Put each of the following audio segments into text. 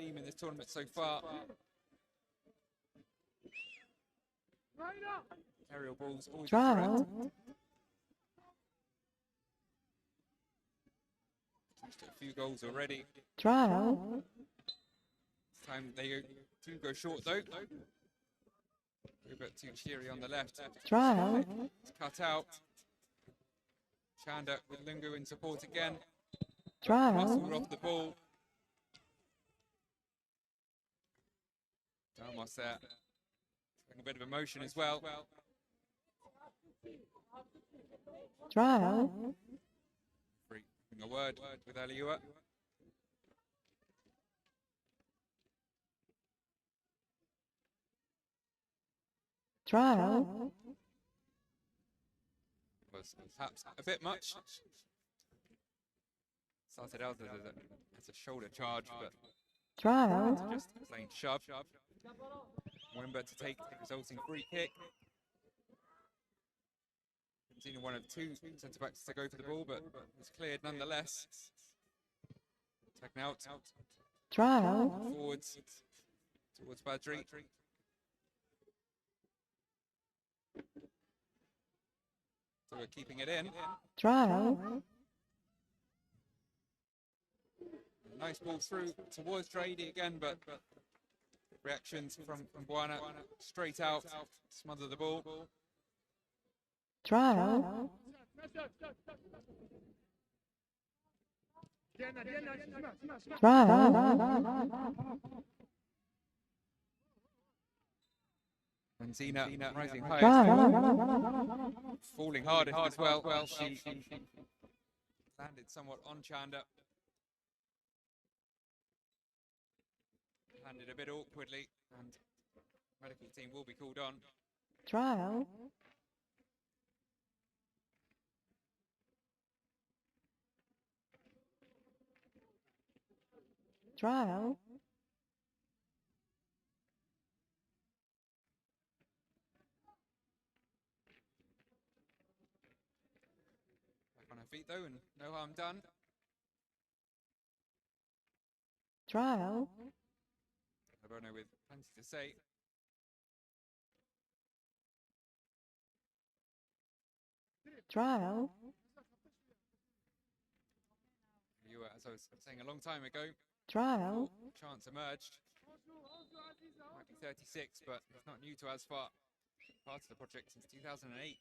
theme in this tournament so far. Aerial balls always a threat. Just a few goals already. This time they do go short though. We've got too cheery on the left. It's cut out. Chanda with Lungu in support again. Muscled off the ball. Almost there. A bit of emotion as well. Bring a word with Aliua. Was perhaps a bit much. Started out as a shoulder charge, but just a plain shove. Wimber to take the resulting free kick. Seen one of two centre-backs to go for the ball, but it's cleared nonetheless. Taken out. Forwards towards Badri. So we're keeping it in. Nice ball through towards Drady again, but reactions from Buana straight out, smother the ball. And Zina rising high, falling hard as well. Well, she landed somewhat on Chanda. Landed a bit awkwardly, and medical team will be called on. Back on her feet though, and no harm done. Labono with plenty to say. You were, as I was saying a long time ago, chance emerged. Might be 36, but it's not new to ASFAR. Part of the project since 2008.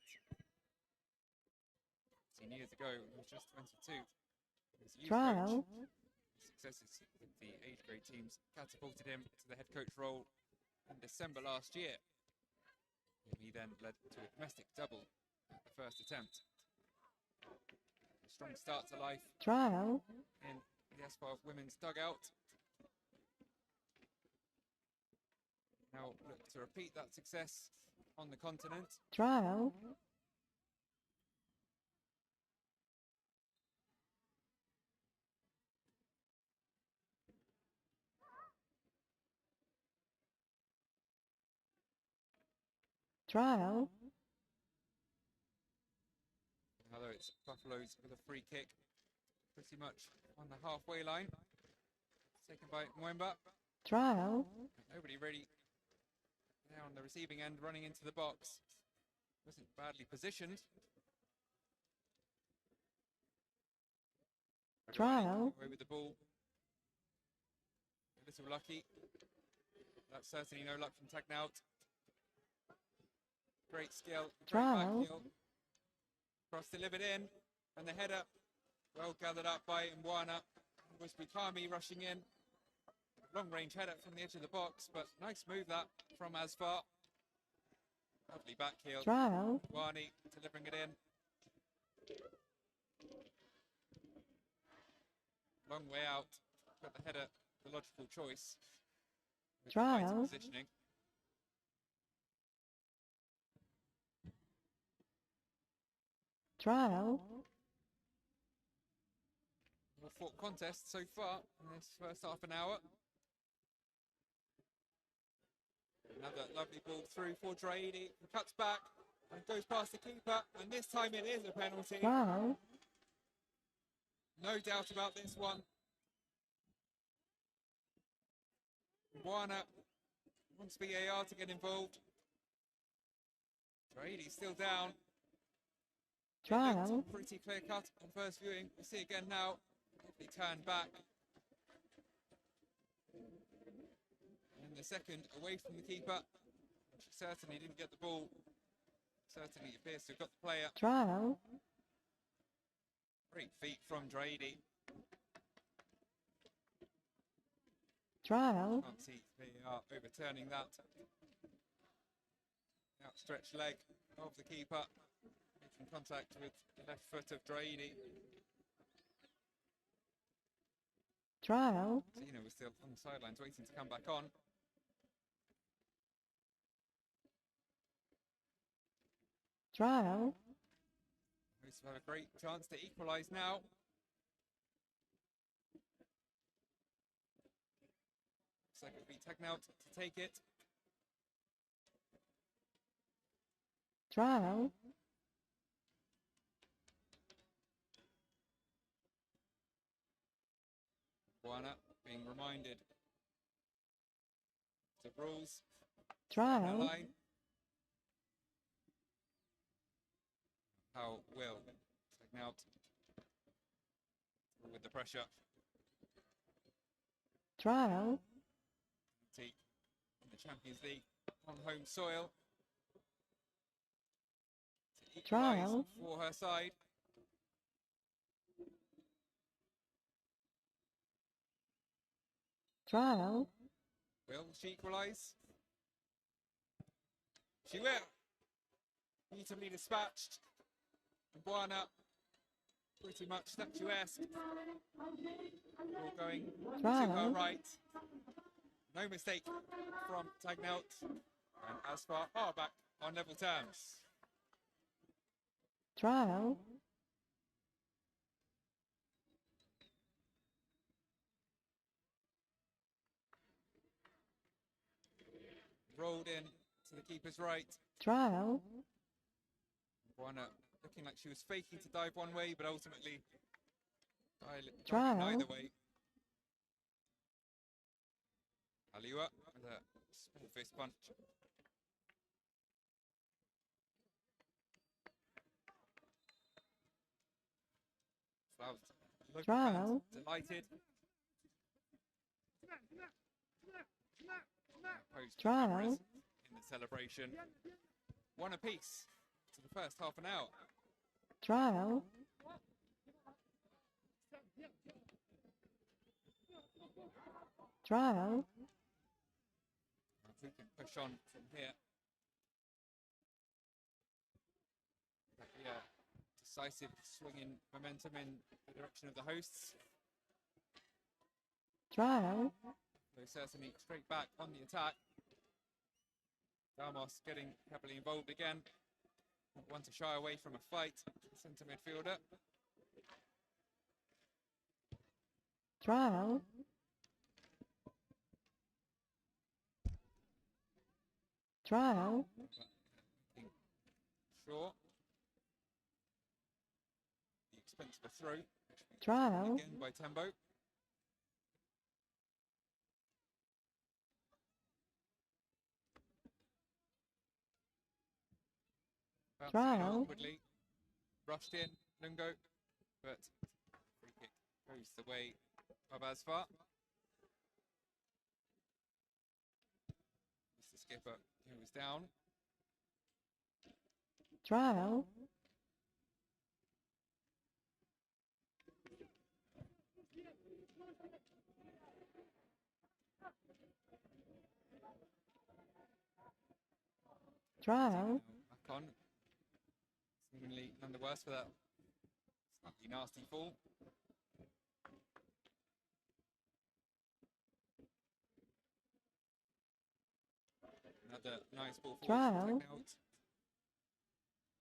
15 years ago, he was just 22. He was a youth coach. Successes with the age grade teams catapulted him to the head coach role in December last year. He then led to a domestic double at the first attempt. A strong start to life in the ASFAR women's dugout. Now look to repeat that success on the continent. Although it's Buffaloes with a free kick, pretty much on the halfway line. Taken by Mwemba. Nobody really there on the receiving end, running into the box. Wasn't badly positioned. Away with the ball. A little lucky. That's certainly no luck from Tagnaut. Great skill, great back heel. Cross delivered in, and the header well gathered up by Mbwana. Was Bukami rushing in. Long range header from the edge of the box, but nice move that from ASFAR. Lovely back heel. Mbwani delivering it in. Long way out, but the header the logical choice. With the right positioning. Well-fought contest so far in this first half an hour. Another lovely ball through for Drady. Cuts back and goes past the keeper, and this time it is a penalty. No doubt about this one. Buana wants VAR to get involved. Draidy's still down. Trial. Pretty clear cut on first viewing. We'll see again now. He turned back. And the second, away from the keeper. She certainly didn't get the ball. Certainly appears to have got the player. Trial. Great feet from Draidy. Trial. Can't see VAR overturning that. Outstretched leg of the keeper. Making contact with the left foot of Draidy. Trial. Zina was still on the sidelines waiting to come back on. Trial. Hosts have a great chance to equalise now. Looks like it'll be Tagnout to take it. Trial. Buana being reminded of the rules. Trial. Line. How will Tagnout with the pressure. Trial. In the Champions League on home soil. To equalise Trial. for her side. Trial. Will she equalise? She will. Beautifully dispatched. And Buana, pretty much statuesque. All going to her right. No mistake from Tagnout. And ASFAR are back on level terms. Trial. Rolled in to the keeper's right. Trial. Buana looking like she was faking to dive one way, but ultimately Trial. diving either way. Aliwa with a small fist punch. Look, Trial. delighted. Trial. In the celebration. One apiece to the first half an hour. Trial. Trial. If we can push on from here. Yeah, decisive swing in momentum in the direction of the hosts. Trial. Though certainly straight back on the attack. Damos getting heavily involved again. Not one to shy away from a fight. Centre midfielder. Trial. Trial. Sure. The expense of a throw. Trial. Again by Tembo. Trial. Awkwardly. Rushed in, Lungo, but free kick goes the way of ASFAR. Mr. Skipper, who was down. Trial. Trial. Back on. Seemingly none the worse for that slightly nasty fall. Another nice ball forward. Trial.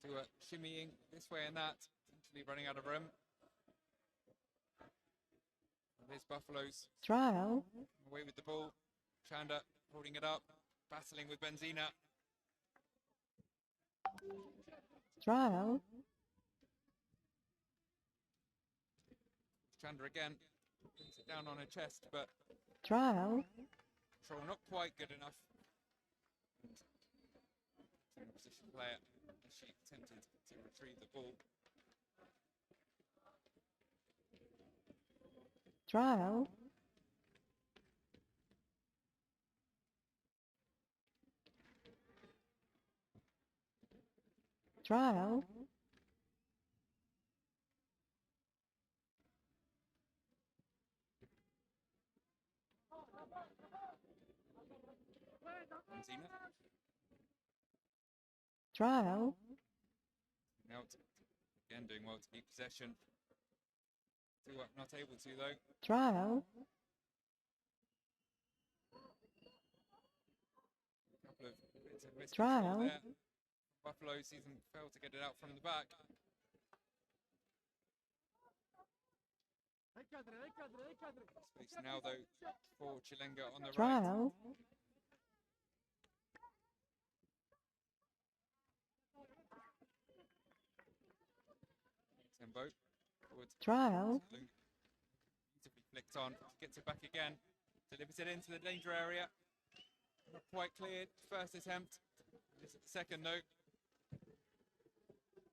To shimmying this way and that, essentially running out of room. And there's Buffaloes. Trial. Away with the ball. Chanda holding it up, battling with Benzina. Trial. Chanda again brings it down on her chest, but Trial. control not quite good enough. And the position player as she attempted to retrieve the ball. Trial. Trial. Zina. Trial. Now again doing well to keep possession. Not able to though. Trial. A couple of bits of miscontrol Trial. there. Buffalo sees them fail to get it out from the back. Space now though for Chilenga on the right. Trial. Tembo towards Trial. beautifully flicked on, gets it back again, delivers it into the danger area. Not quite cleared. First attempt. This is the second though.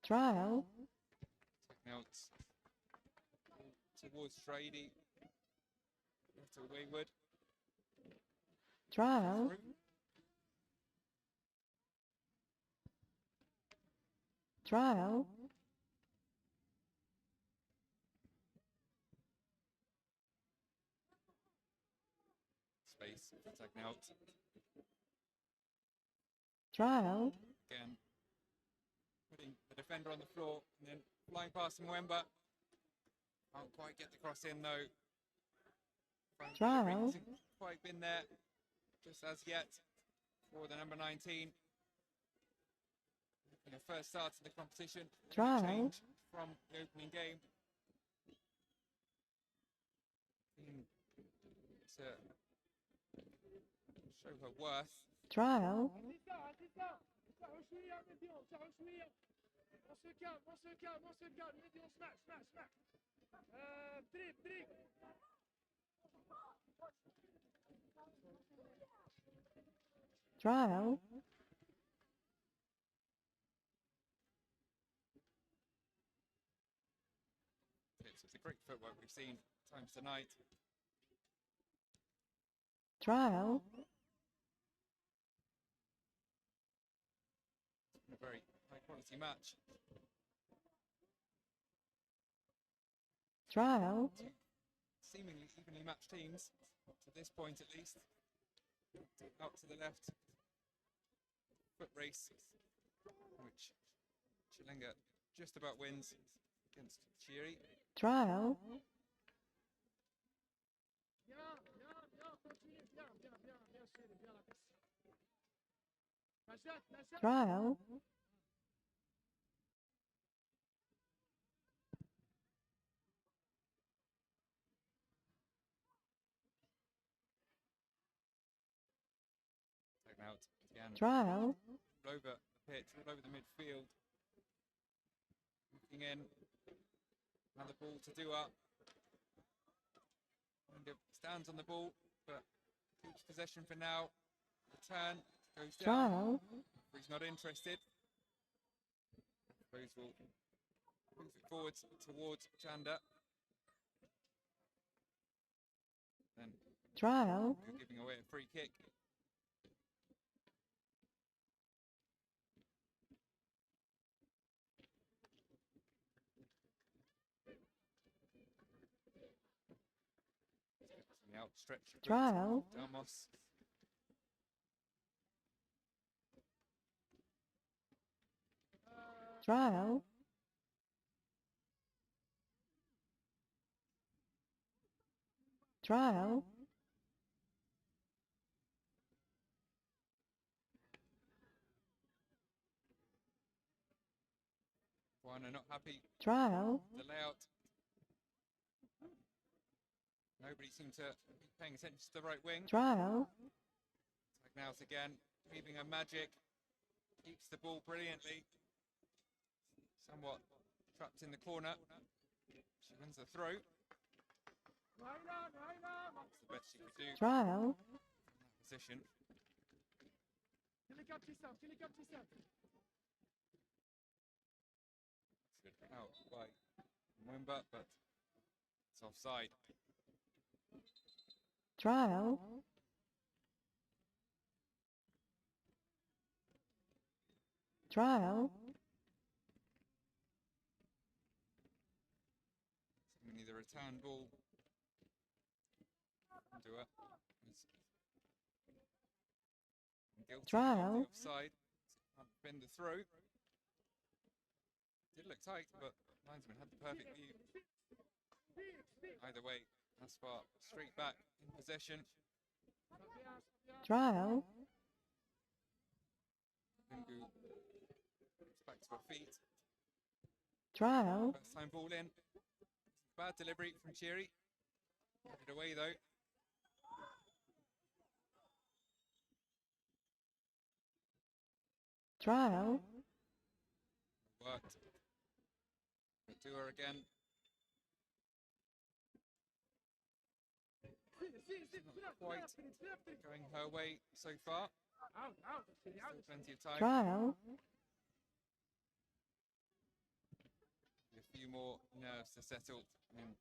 Trial. Now it's towards Strady. To Wayward. Trial. Trial. Space. Attack now. Trial. Again. Putting the defender on the floor and then flying past Mwemba. Can't quite get the cross in though. Trial. Hasn't quite been there just as yet for the number 19. The first start of the competition. Trial. Change from the opening game. To show her worth. Trial. Trial. It's a great footwork we've seen times tonight. Trial. It's been a very high quality match. Trial. Two seemingly evenly matched teams to this point at least. Out to the left. Foot race, which Chilenga just about wins against Chiri. Trial. Trial. Taken out again. Trial. All over the pitch, all over the midfield. Looking in. Another ball to do up. Stands on the ball, but keeps possession for now. Return goes down. Trial. He's not interested. Those will move it forward towards Chanda. Then Trial. giving away a free kick. The outstretched Trial. Damos. Trial. Trial. Juana not happy. Trial. The layout. Nobody seemed to be paying attention to the right wing. Trial. Tagnow's again, weaving her magic. Keeps the ball brilliantly. Somewhat trapped in the corner. She wins the throw. That's the best she could do. Trial. position. Good out by Mwimba, but it's offside. Trial. Trial. We need the return ball. Do it. Guilty Trial. of the offside. Can't bend the throw. Did look tight, but linesman had the perfect view. Either way, ASFAR straight back in possession. Trial. Lungu back to her feet. Trial. First time ball in. Bad delivery from Chiri. Headed away though. Trial. Worked. To her again. Not quite going her way so far. Still plenty of time. Trial. A few more nerves to settle. And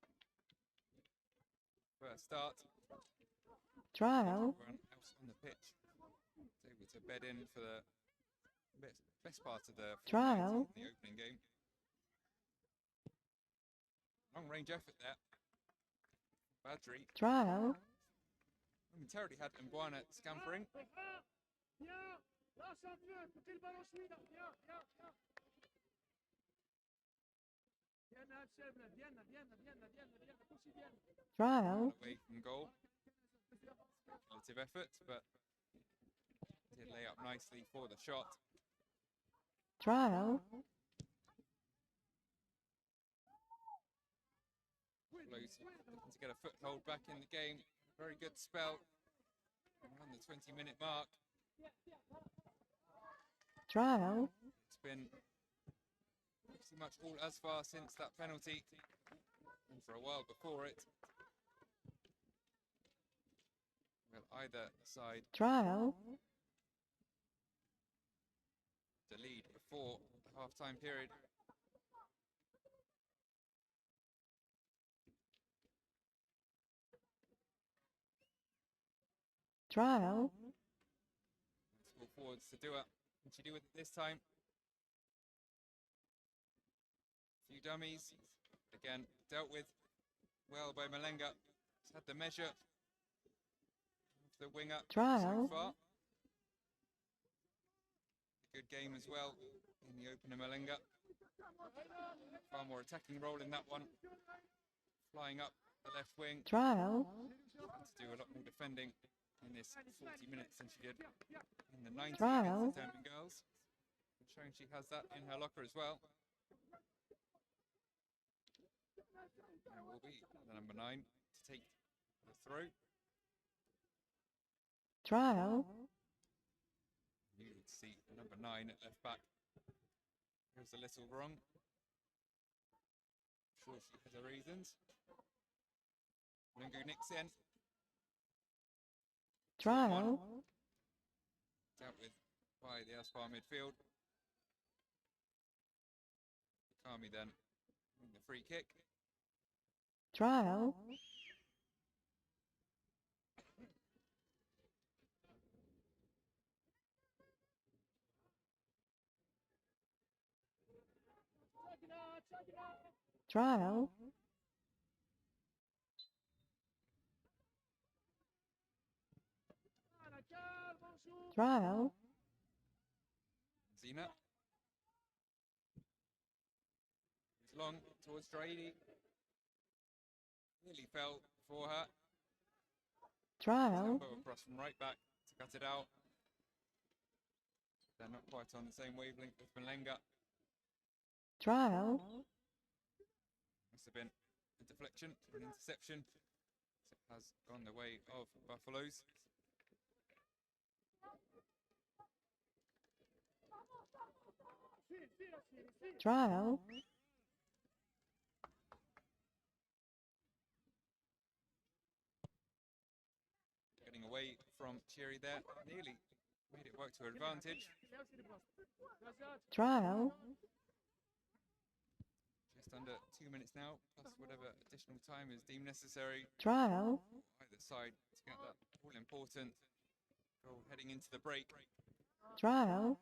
first start. Trial. Everyone else on the pitch was able to bed in for the best part of the Trial. in the opening game. Long range effort there. Badri Trial. momentarily had Mbwana scampering. Trial. Away from goal. Relative effort, but did lay up nicely for the shot. Trial. Flows looking to get a foothold back in the game. Very good spell around the 20-minute mark. Trial. It's been pretty much all ASFAR since that penalty, and for a while before it. Well, either side Trial. to lead before the half-time period. Trial. Let's go forwards to do it. Can she do it this time? Few dummies. Again, dealt with well by Malenga. She's had the measure of the winger Trial. so far. Good game as well in the opener, Malenga. Far more attacking role in that one. Flying up the left wing. Trial. Had to do a lot more defending in this 40 minutes than she did in the 90 Trial. against the Zambia girls. Showing she has that in her locker as well. And will be the number 9 to take the throw. Trial. You would see number 9 at left back. Goes a little wrong. Sure she has her reasons. Lungu nicks in. Trial. Dealt with by the ASFAR midfield. Kami then in the free kick. Trial. Trial. Trial. Zina. It's long towards Draidi. Nearly fell for her. Trial. Tempo across from right back to cut it out. They're not quite on the same wavelength with Malenga. Trial. Must have been a deflection, an interception. It has gone the way of Buffaloes. Trial. Getting away from Chiri there. Nearly made it work to her advantage. Trial. Just under 2 minutes now, plus whatever additional time is deemed necessary. Trial. Either side to get that all-important goal heading into the break. Trial.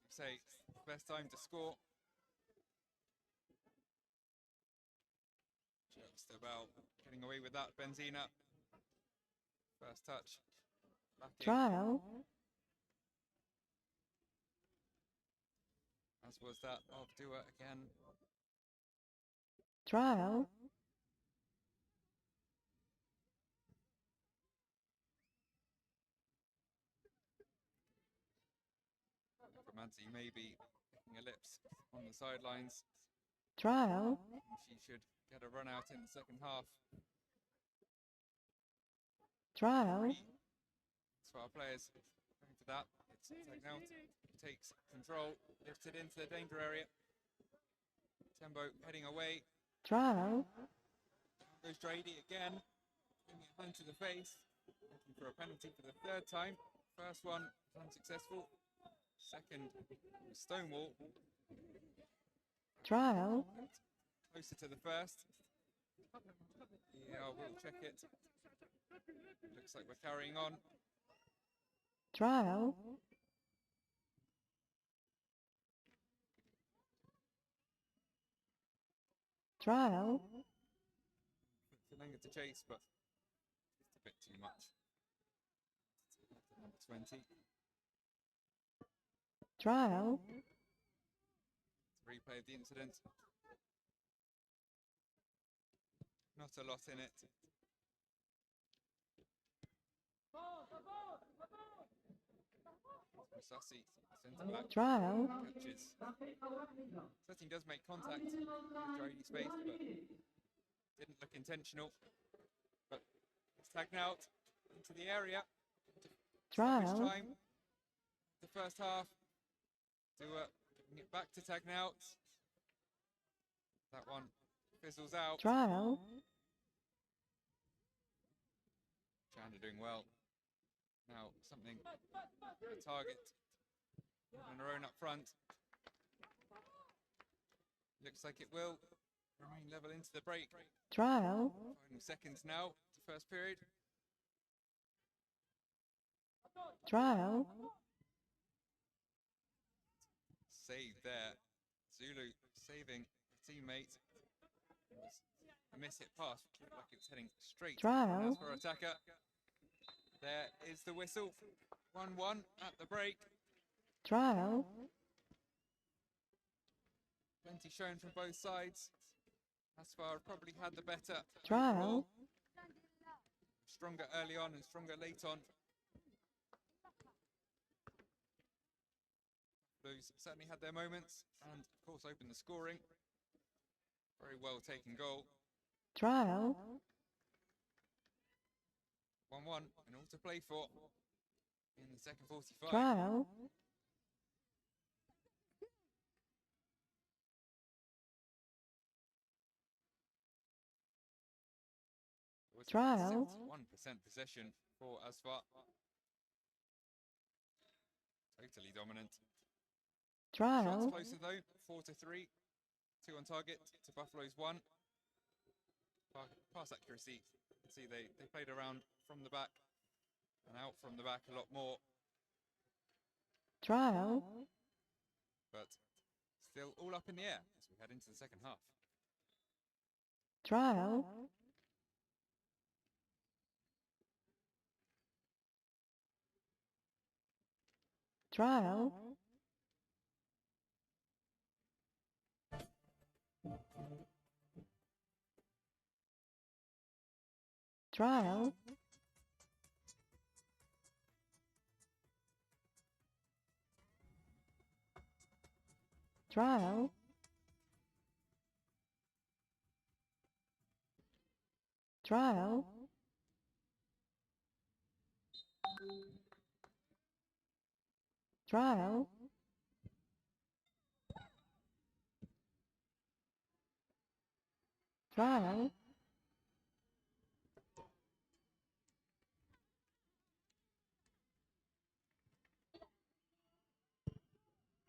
Say, best time to score. Just about getting away with that, Benzina. First touch. Lacking. Trial. As was that of Dua again. Trial. Romanzi may be licking her lips on the sidelines. Trial. She should get a run out in the second half. Trial. So our players going for that. It's now takes control, lifts it into the danger area. Tembo heading away. Trial. Goes Drady again, bringing it home to the face, looking for a penalty for the third time. First one unsuccessful. Second, Stonewall. Trial. Closer to the first. Yeah, we'll check it. Looks like we're carrying on. Trial. Trial. Lange to chase, but just a bit too much. Number 20. Trial. Replay of the incident. Not a lot in it. Sassy, centre back. Trial. Catches. Setting does make contact with Drady's face, but didn't look intentional. But it's tagged out into the area. Trial. Time. The first half. Bring it back to Tagnout. That one fizzles out. Trial. Chandler doing well. Now something a target on her own up front. Looks like it will remain level into the break. Trial. Final seconds now to first period. Trial. Save there. Zulu saving a teammate. A miss hit pass. Looked like it was heading straight Trial. for attacker. There is the whistle. 1-1 at the break. Trial. Plenty shown from both sides. ASFAR probably had the better. Trial. Overall. Stronger early on and stronger late on. Blues certainly had their moments and of course opened the scoring. Very well taken goal. Trial. 1-1 and all to play for in the second 45. Trial. Trial. 71% possession for ASFAR. Totally dominant. Trial. Shots closer though, 4-3. 2 on target to Buffalo's 1. Pass accuracy. See, they played around from the back and out from the back a lot more. Trial. But still all up in the air as we head into the second half. Trial. Trial. Trial. Trial. Trial. Trial. Trial.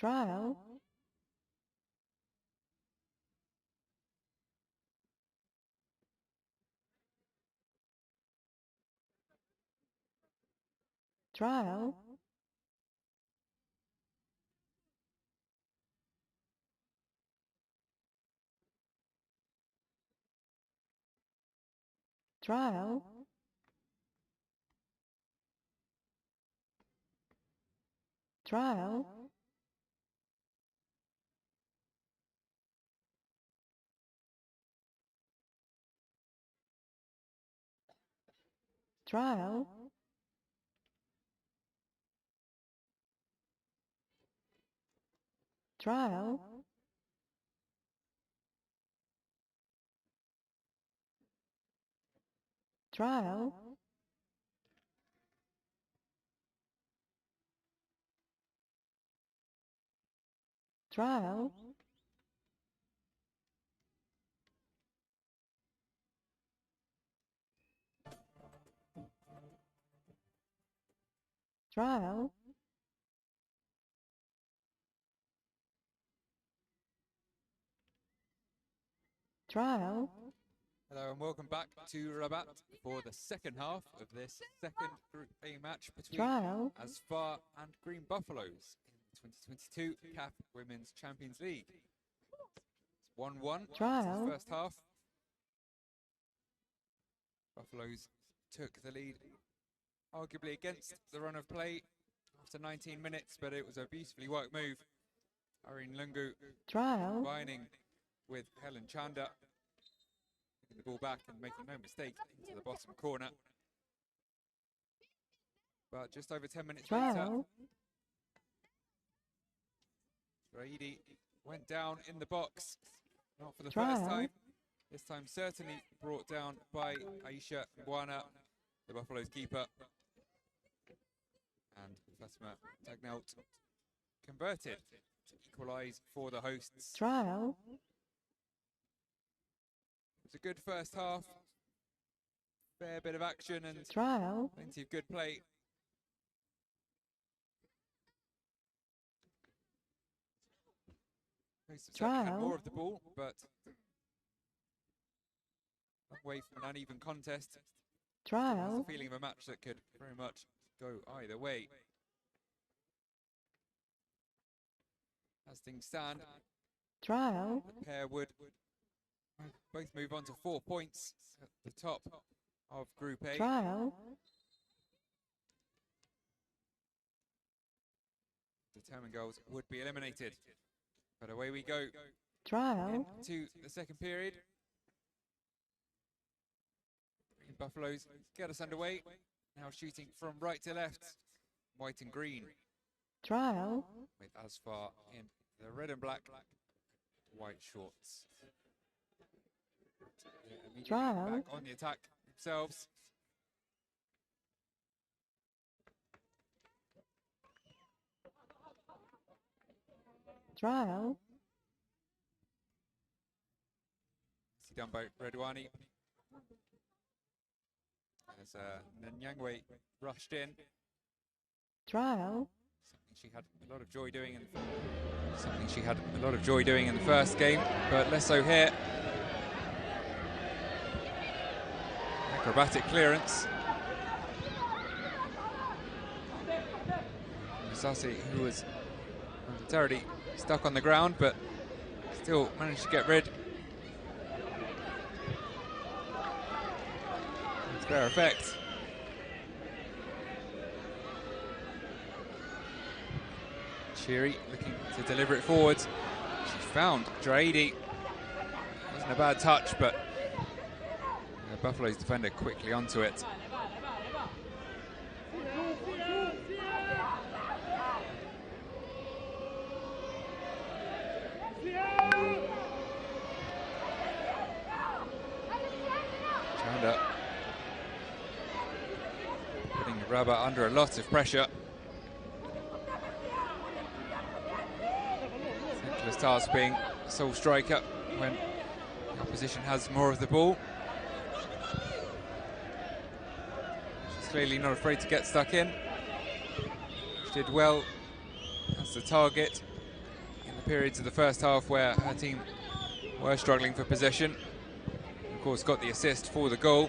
Trial. Trial. Trial. Trial. Trial. Trial. Trial. Trial. Trial. Trial. Hello and welcome back to Rabat for the second half of this second Group A match between Trial. ASFAR and Green Buffaloes in the 2022 CAF Women's Champions League. It's 1-1 after Trial. the first half. Buffaloes took the lead arguably against the run of play after 19 minutes, but it was a beautifully worked move. Irene Lungu Trial. combining with Helen Chanda, taking the ball back and making no mistake into the bottom corner. But just over 10 minutes later, Trial. Raidi went down in the box, not for the Trial. first time. This time certainly brought down by Aisha Mbwana, the Buffaloes keeper. And Fatima Tagnaut converted to equalise for the hosts. Trial. It was a good first half, fair bit of action and Trial. plenty of good play. Hosts have certainly had Trial. more of the ball, but away from an uneven contest. There's Trial. a feeling of a match that could very much go either way. As things stand, Trial. the pair would both move on to 4 points at the top of Group A. Trial. Determined girls would be eliminated. But away we go Trial. into the second period. Green Buffaloes get us underway. Now shooting from right to left, white and green, Trial. with ASFAR in the red and black white shorts. Immediately Trial. back on the attack themselves. Trial. See done by Redwani. As Nyangwe rushed in. Trial. Something she had a lot of joy doing in the first game, but less so here. Acrobatic clearance. Musasi, who was momentarily stuck on the ground, but still managed to get rid. Spare effect. Cheery looking to deliver it forwards. She found Draidi. Wasn't a bad touch, but the Buffaloes defender quickly onto it. Chanda putting Rubber under a lot of pressure. Centralist task being sole striker when the opposition has more of the ball. She's clearly not afraid to get stuck in. She did well as the target. periods of the first half where her team were struggling for possession. Of course, got the assist for the goal.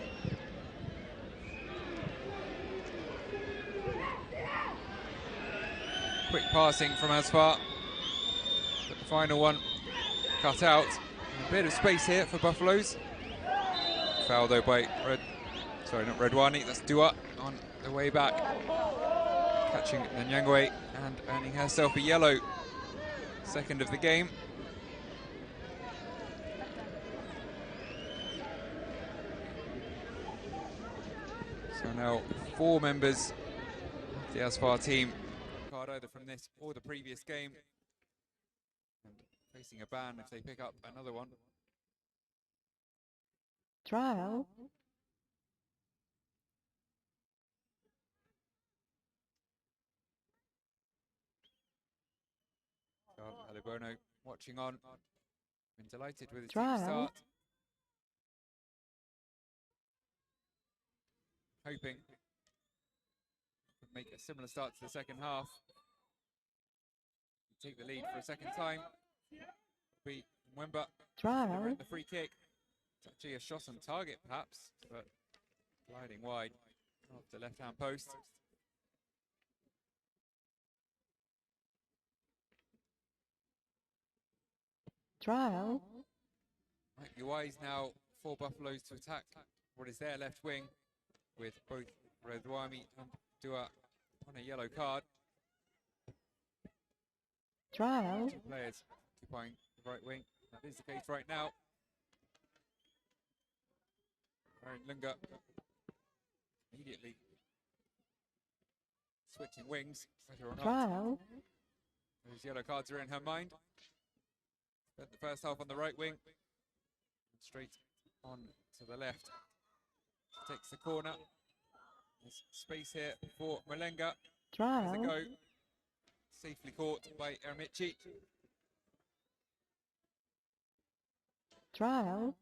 Quick passing from ASFAR, but the final one cut out. A bit of space here for Buffaloes. Foul though by Redwani, that's Dua on the way back. Catching Nyangwe and earning herself a yellow. Second of the game. So now 4 members of the ASFAR team, card either from this or the previous game, and facing a ban if they pick up another one. Trial. Alibono watching on. Been delighted with his Trial. team start. Hoping to make a similar start to the second half. Take the lead for a second time. Be Mwemba delivering the free kick. It's actually a shot on target perhaps, but gliding wide off the left-hand post. Trial. Might be wise now for Buffaloes to attack what is their left wing, with both Redwani and Dua on a yellow card. Trial. 2 players occupying the right wing. That is the case right now. Aaron Lunga immediately switching wings, whether or not Trial. those yellow cards are in her mind. Spent the first half on the right wing, straight on to the left. Takes the corner. There's space here for Malenga. Trial. Has a go. Safely caught by Ermici. Trial.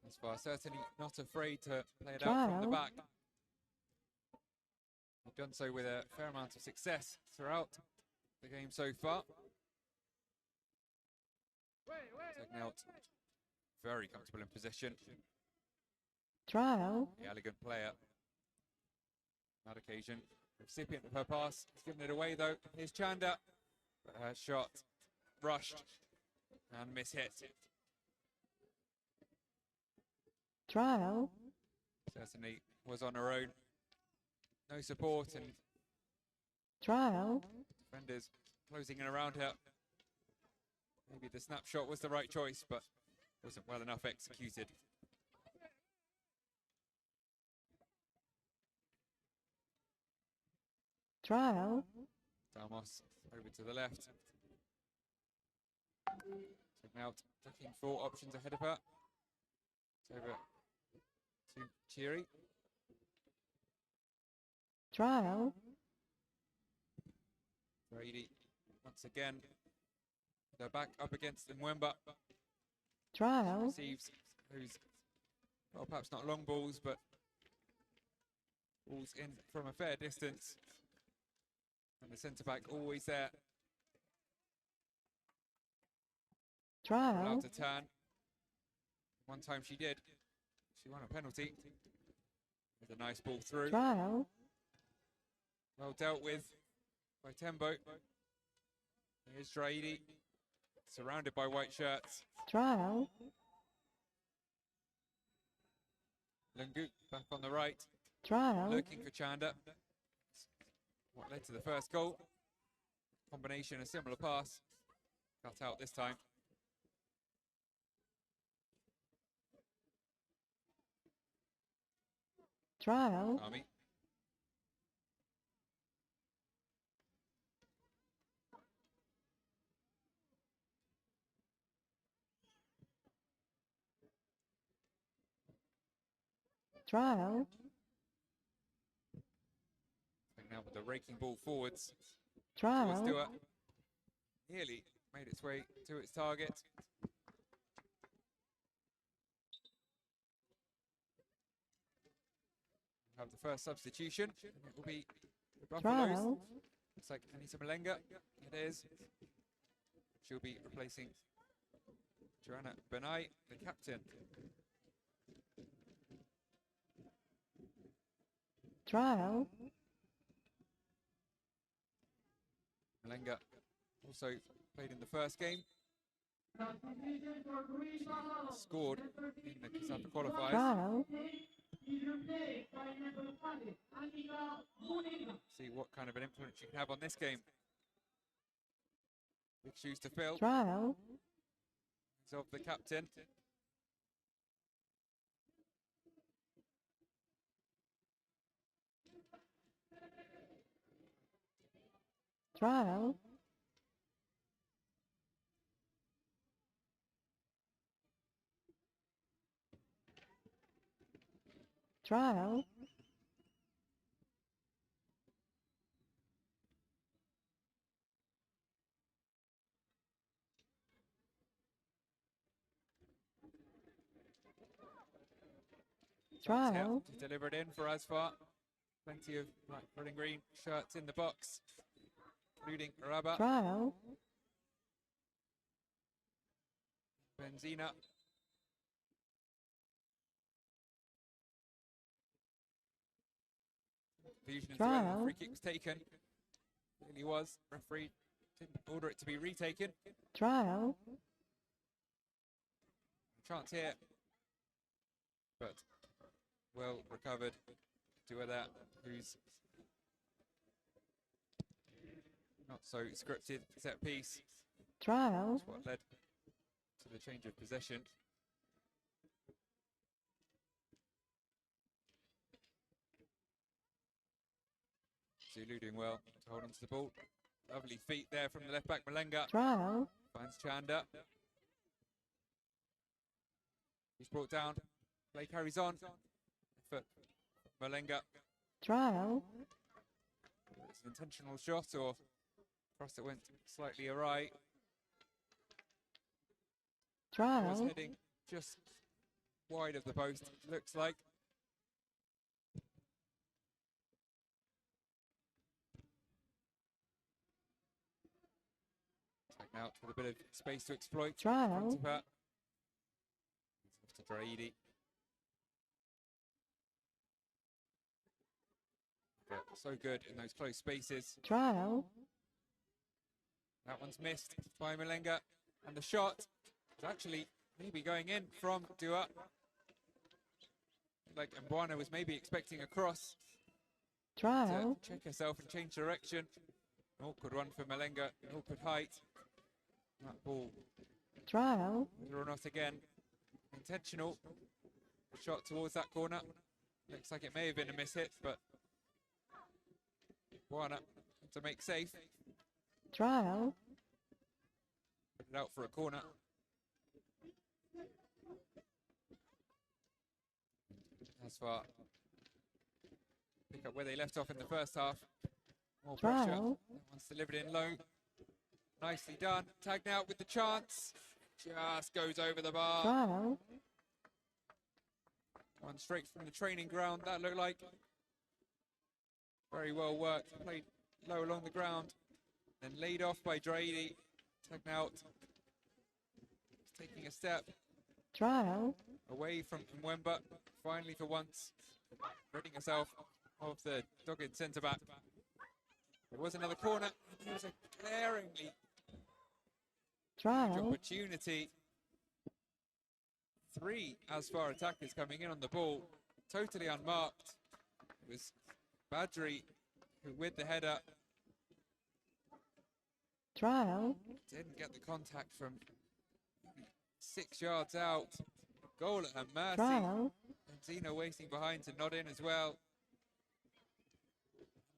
ASFAR certainly not afraid to play it out from the back. They've done so with a fair amount of success throughout the game so far. Taking out, very comfortable in possession. Trial. The elegant player on that occasion. Recipient of her pass, has given it away though. Here's Chanda, but her shot rushed and mishit. Trial. Certainly was on her own. No support and Trial. defenders closing in around her. Maybe the snapshot was the right choice, but wasn't well enough executed. Trial. Damos over to the left. Taking out, looking for options ahead of her. It's over to Chiri. Trial. Brady once again. They're back up against Mwemba. Trial. Receives those, well, perhaps not long balls, but balls in from a fair distance. And the centre-back always there. Trial. Allowed to turn. One time she did. She won a penalty. With a nice ball through. Trial. Well dealt with by Tembo. Here's Draidi, surrounded by white shirts. Trial. Lungu back on the right, Trial. looking for Chanda. What led to the first goal. Combination, a similar pass. Cut out this time. Trial. Army. Trial. Now with the raking ball forwards. Trial. Stewart nearly made its way to its target. have the first substitution. And it will be the Buffaloes. Trial. Looks like Anita Malenga. It is. She'll be replacing Joanna Benai, the captain. Trial. Malenga also played in the first game. She scored in the CAF qualifiers. Trial. See what kind of an influence she can have on this game. Big shoes to fill. Trial. Of the captain. Trial. Trial. Trial. To deliver it in for ASFAR. Plenty of red and green shirts in the box, including Araba, Trial. Benzina, confusion as to whether the free kick was taken. Really was. Referee didn't order it to be retaken. Trial. Chance here, but well recovered to that, who's not so scripted set piece. Trial. That's what led to the change of possession. Zulu doing well to hold on to the ball. Lovely feet there from the left back Malenga. Trial. Finds Chanda. He's brought down. Play carries on. For Malenga. Trial. It's an intentional shot or cross that went slightly awry. Was Trial. heading just wide of the post, looks like. Taken out with a bit of space to exploit. Trial. In front of her. It's off to Draidi. So good in those close spaces. Trial. That one's missed by Malenga. And the shot is actually maybe going in from Dua. Like Mbwana was maybe expecting a cross Trial. to check herself and change direction. An awkward one for Malenga, an awkward height. That ball, Trial. whether or not again, intentional. Shot towards that corner. Looks like it may have been a miss hit, but Mbwana to make safe. Trial. Put it out for a corner. ASFAR pick up where they left off in the first half. More pressure. Trial. That one's delivered in low. Nicely done. Tagged out with the chance. Just goes over the bar. Trial. One straight from the training ground, that looked like. Very well worked. Played low along the ground. Then laid off by Draidi. Tagged out. Taking a step Trial. away from Mwemba. Finally, for once, ridding herself of the dogged centre-back. There was another corner. It was a glaringly huge Trial. opportunity. 3 ASFAR attackers coming in on the ball, totally unmarked. It was Badri who, with the header, Trial. didn't get the contact from 6 yards out. Goal at her mercy. Trial. And Zina waiting behind to nod in as well.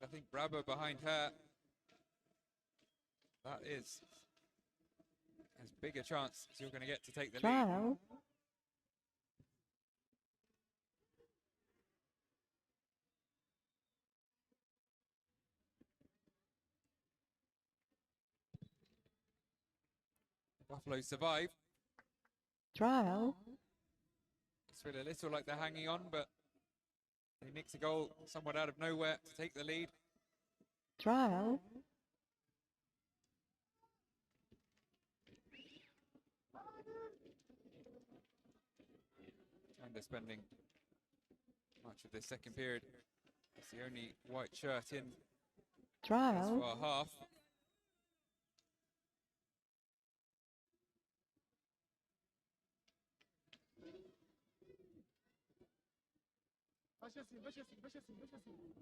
I think Brabber behind her. That is as big a chance as you're going to get to take the lead. Trial. Buffalo survive. Trial. It's really a little like they're hanging on, but They nicked a goal somewhat out of nowhere to take the lead. Trial. And they're spending much of this second period. It's the only white shirt in Trial. ASFAR half.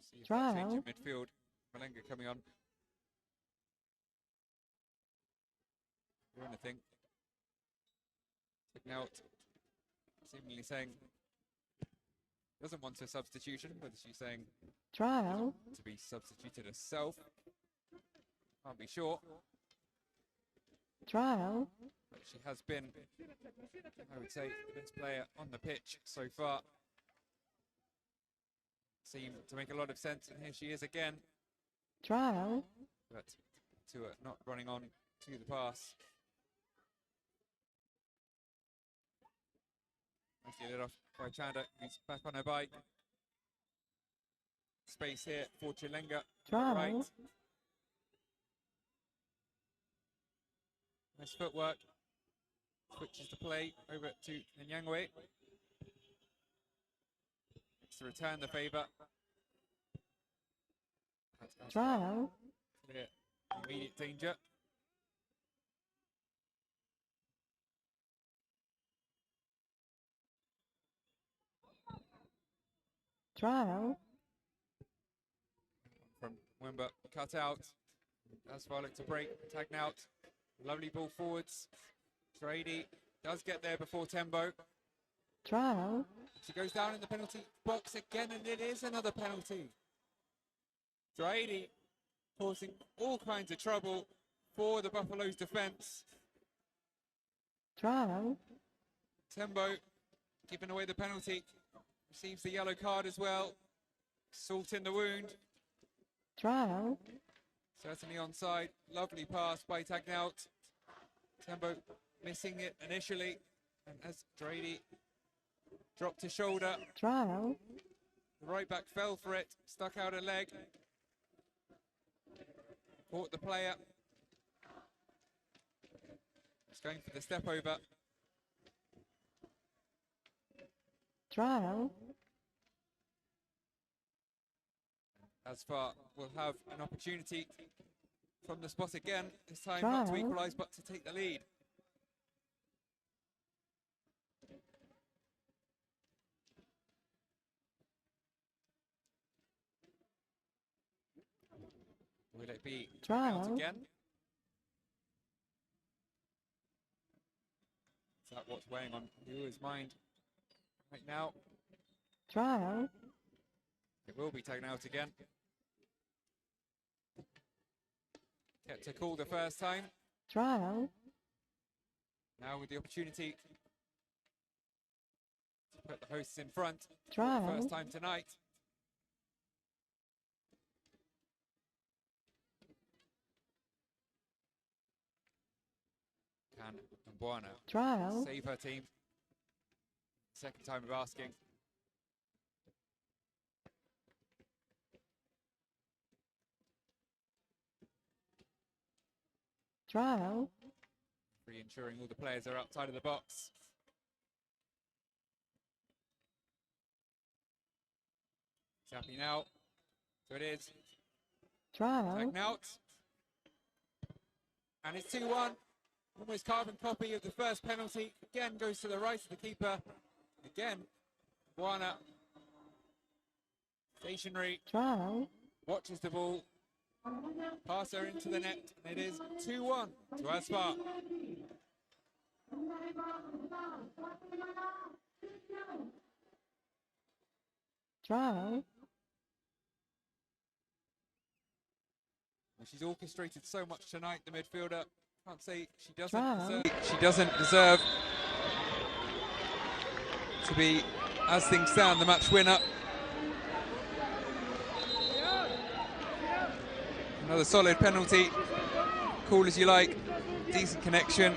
See if that change in midfield. Malenga coming on. Or anything. Taken out. Seemingly saying doesn't want a substitution, whether she's saying Trial. to be substituted herself. Can't be sure. Trial. But she has been, I would say, the best player on the pitch so far. Seemed to make a lot of sense, and here she is again. Trial. But to not running on to the pass. Nicely lit off by Chanda, who's back on her bike. Space here for Chilenga. Trial. Right. Nice footwork. Switches the play over to Nyangwe. To return the favour. Trial. Clear immediate danger. Trial. From Wemba, cut out. ASFAR look to break, tagged out. Lovely ball forwards. Trady does get there before Tembo. Trial. She goes down in the penalty box again, and it is another penalty. Trady causing all kinds of trouble for the Buffaloes' defence. Trial. Tembo giving away the penalty. Receives the yellow card as well. Salt in the wound. Trial. Certainly onside. Lovely pass by Tagnaut. Tembo missing it initially. And as Drady dropped his shoulder, Trial. the right back fell for it. Stuck out a leg. Caught the player. He's going for the step over. Trial. ASFAR will have an opportunity from the spot again, this time Trial. not to equalise but to take the lead. Will it be out Trial. again? Is that what's weighing on Yua's mind right now? Trial. It will be taken out again. Kept a call the first time. Trial. Now with the opportunity to put the hosts in front for Trial. the first time tonight. Can Mbuana Trial. save her team? Second time of asking. Trial. Ensuring all the players are outside of the box. He's happy now. So it is. Trial. Taken out. And it's 2-1. Almost carbon copy of the first penalty. Again goes to the right of the keeper. Again, Buana. Stationary. Trial. Watches the ball. Pass her into the net. And it is 2-1 to ASFAR. Trial. She's orchestrated so much tonight, the midfielder. Can't say she Trial. doesn't deserve to be, as things stand, the match winner. Another solid penalty. Cool as you like. Decent connection.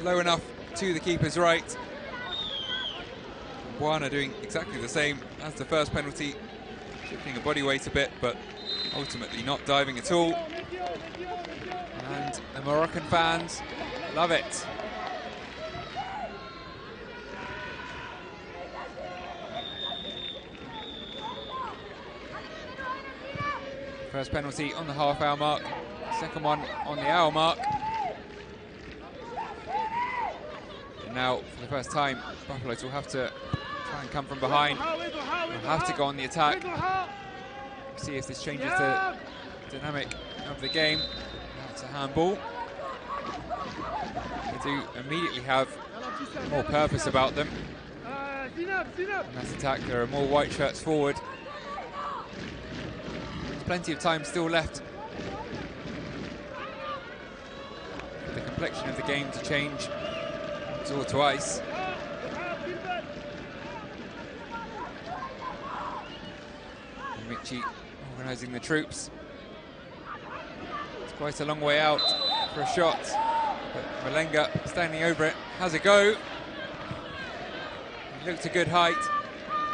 Low enough to the keeper's right. Buana doing exactly the same as the first penalty, shifting her body weight a bit, but ultimately not diving at all. And the Moroccan fans love it. First penalty on the half-hour mark, second one on the hour mark. And now, for the first time, Buffaloes will have to try and come from behind. They'll have to go on the attack. See if this changes the dynamic of the game. That's a handball. They do immediately have more purpose about them. And that's attack. There are more white shirts forward. There's plenty of time still left. The complexion of the game to change once or twice. Michi organising the troops. It's quite a long way out for a shot, but Malenga standing over it has a go. He looked a good height,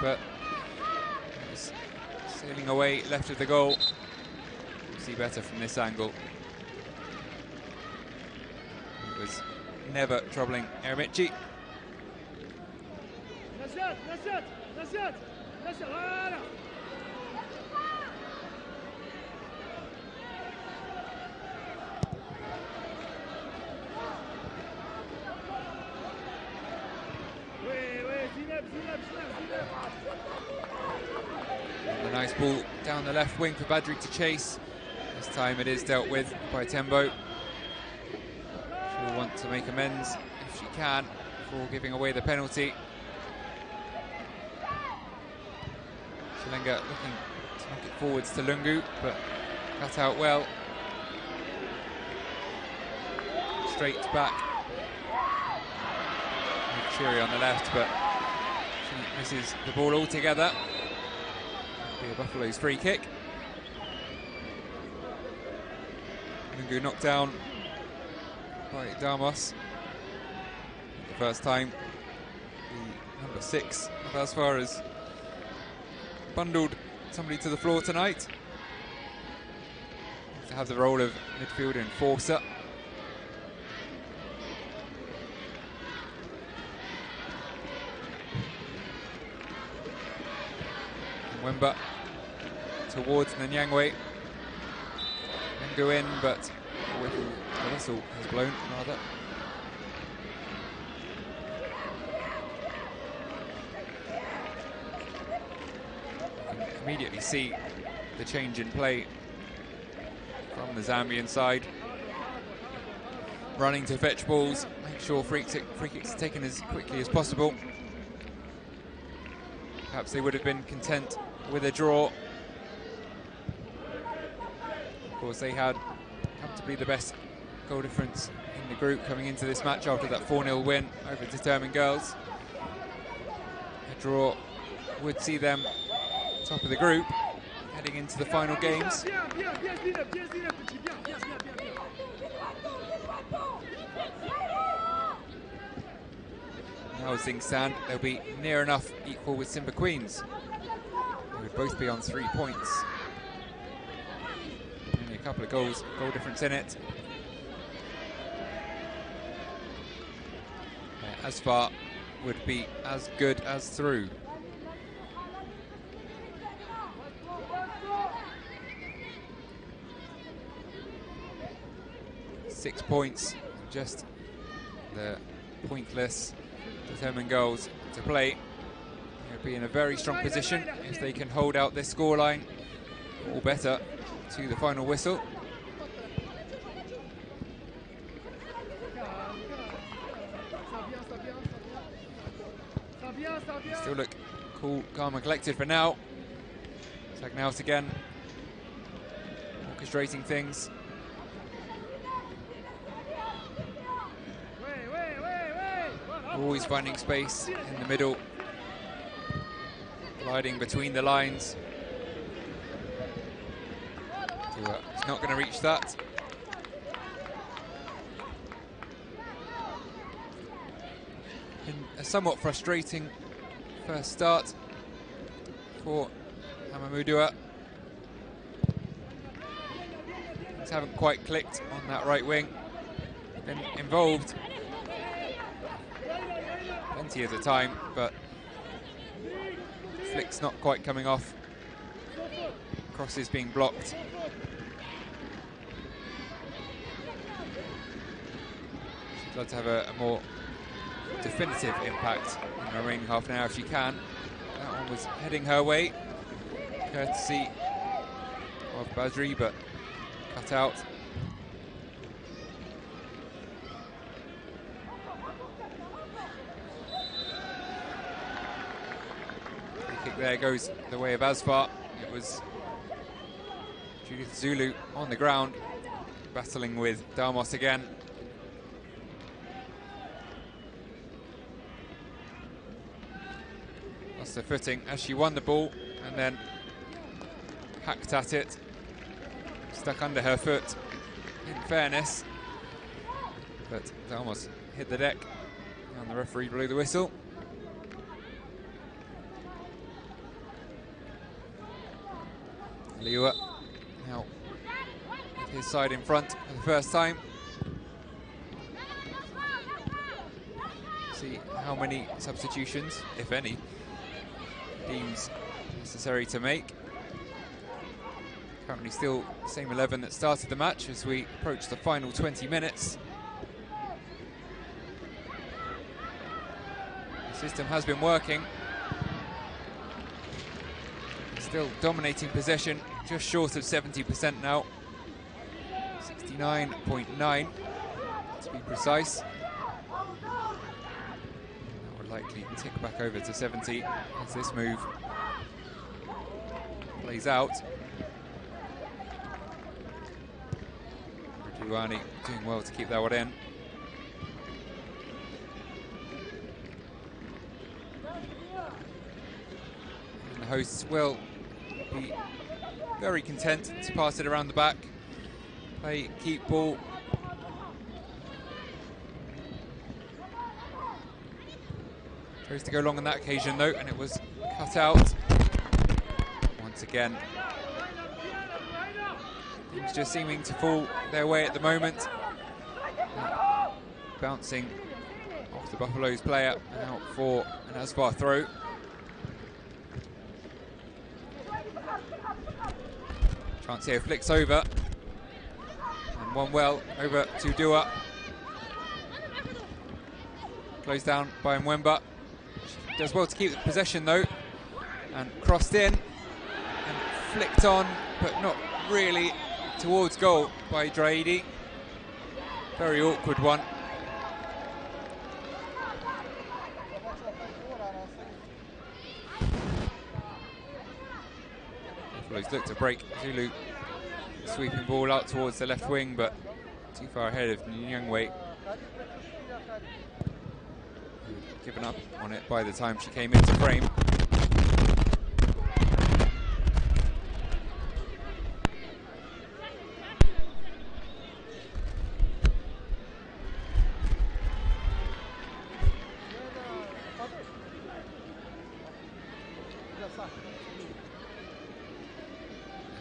but it was sailing away left of the goal. We'll see better from this angle. It was never troubling Eremici. And a nice ball down the left wing for Badri to chase. This time it is dealt with by Tembo. She'll want to make amends if she can for giving away the penalty. Shalenga looking to knock it forwards to Lungu, but cut out well. Straight back. Cheery on the left, but she misses the ball altogether. Be a Buffaloes free kick. Lungu knocked down by Damos. The first time the number 6 of ASFAR has bundled somebody to the floor tonight. To have the role of midfield enforcer. Wemba towards Nyangwe. And go in, but the whistle has blown, rather. You can immediately see the change in play from the Zambian side. Running to fetch balls, make sure free kicks are taken as quickly as possible. Perhaps they would have been content with a draw. Of course, they had comfortably the best goal difference in the group coming into this match after that 4-0 win over Determined Girls. A draw would see them top of the group heading into the final games. Now as things stand, they'll be near enough equal with Simba Queens. They would both be on 3 points. Only a couple of goal difference in it. ASFAR would be as good as through. Six points, just the pointless Determined Girls to play. They'll be in a very strong position if they can hold out this scoreline, or better, to the final whistle. They still look cool, calm and collected for now. Tagging out again, orchestrating things. Always finding space in the middle, gliding between the lines. He's not going to reach that. In a somewhat frustrating first start for Hamamudua. Things haven't quite clicked on that right wing. Been involved plenty of the time, but flick's not quite coming off. Crosses being blocked. She'd love to have a more definitive impact in the remaining half an hour if she can. That one was heading her way, courtesy of Badri, but cut out. The kick there goes the way of ASFAR. It was Judith Zulu on the ground, battling with Damos again. Lost her footing as she won the ball and then hacked at it. Stuck under her foot, in fairness. But Damos hit the deck and the referee blew the whistle. Liua now with his side in front for the first time. See how many substitutions, if any, deems necessary to make. Currently still the same 11 that started the match as we approach the final 20 minutes. The system has been working. Still dominating possession, just short of 70% now. 69.9 to be precise. That will likely tick back over to 70 as this move plays out. Ruani doing well to keep that one in. And the hosts will be very content to pass it around the back. Play, keep ball. Chose to go long on that occasion though, and it was cut out. Once again, things just seeming to fall their way at the moment. Bouncing off the Buffaloes player and out for an ASFAR throw. Chance here, flicks over. And one well over to Dua. Closed down by Mwemba. She does well to keep the possession though. And crossed in and flicked on, but not really towards goal by Draidi. Very awkward one. Buffaloes look to break. Zulu sweeping ball out towards the left wing, but too far ahead of Nyangwe. Given up on it by the time she came into frame.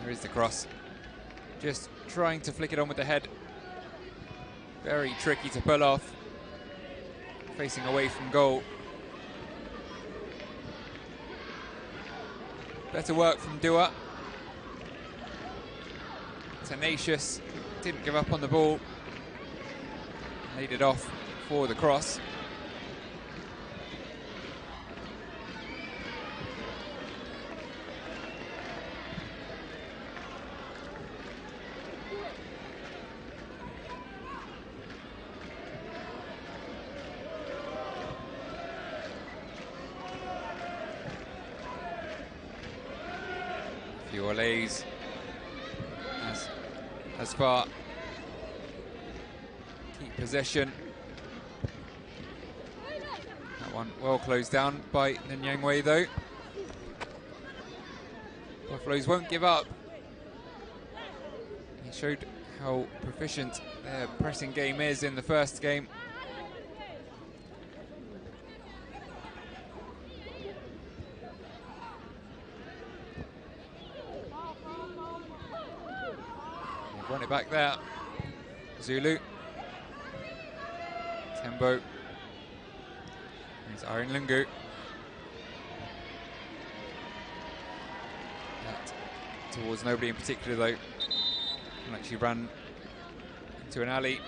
There is the cross. Just trying to flick it on with the head. Very tricky to pull off. Facing away from goal. Better work from Dua. Tenacious. Didn't give up on the ball. Laid it off for the cross. Olays as far keep possession. That one well closed down by Nyangwe though. Buffaloes won't give up. He showed how proficient their pressing game is in the first game. Won it back there. Zulu. Tembo. Here's Aaron Lungu. Towards nobody in particular though. And actually ran into an alley.